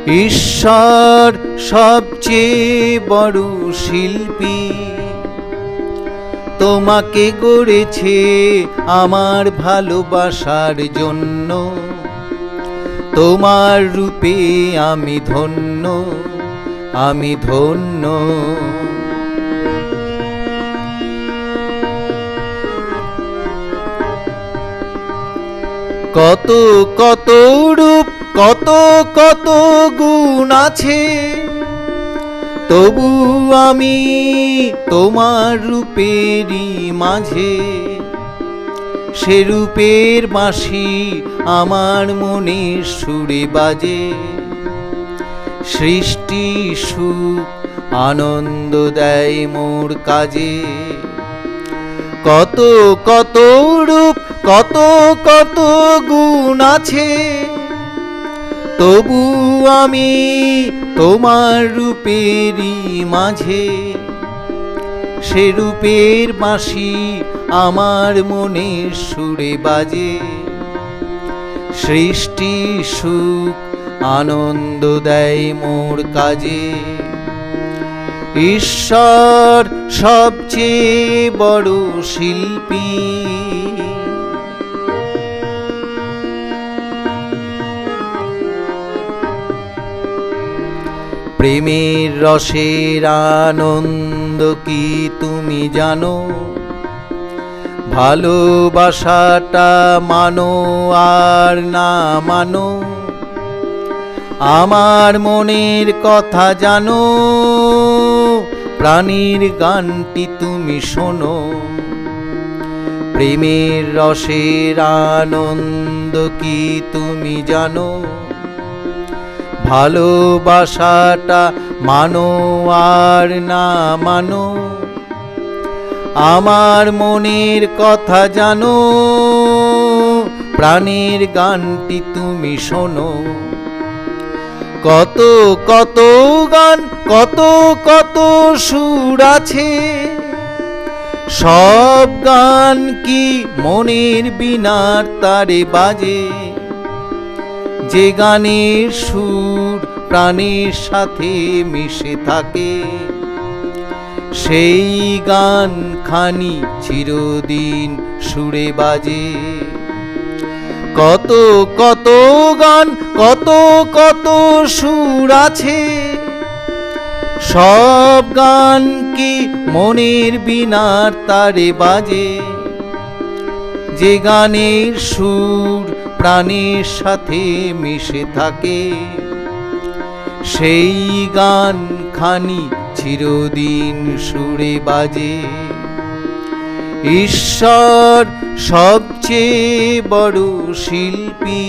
ঈশ্বর সবচেয়ে বড় শিল্পী, তোমাকে গড়েছে আমার ভালোবাসার জন্য। তোমার রূপে আমি ধন্য, আমি ধন্য। কত কত রূপ, কত কত গুণ আছে, তবু আমি তোমার রূপেরই মাঝে। সে রূপের বাঁশি আমার মনের সুরে বাজে। সৃষ্টি সুখ আনন্দ দেয় মোর কাজে। কত কত রূপ, কত কত গুণ আছে, তবু আমি তোমার রূপেরই মাঝে। সে রূপের বাঁশি আমার মনের সুরে বাজে। সৃষ্টি সুখ আনন্দ দেয় মোর কাজে। ঈশ্বর সবচেয়ে বড় শিল্পী। প্রেমের রসের আনন্দ কি তুমি জানো? ভালোবাসাটা মানো আর না মানো, আমার মনের কথা জানো। প্রাণীর গানটি তুমি শোনো। প্রেমের রসের আনন্দ কি তুমি জানো? ভালোবাসাটা মানো আর না মানো, আমার মনের কথা জানো। প্রাণের গানটি তুমি শোনো। কত কত গান, কত কত সুর আছে, সব গান কি মনের বীণার তারে বাজে। যে গানের সুর প্রাণের সাথে মিশে থাকে, সেই গান খানি চিরদিন সুরে বাজে। কত কত গান, কত কত সুর আছে, সব গান কি মনের বীণার তারে বাজে। যে গানের সুর প্রাণের সাথে মিশে থাকে, সেই গান খানি চিরদিন সুরে বাজে। ঈশ্বর সবচেয়ে বড় শিল্পী।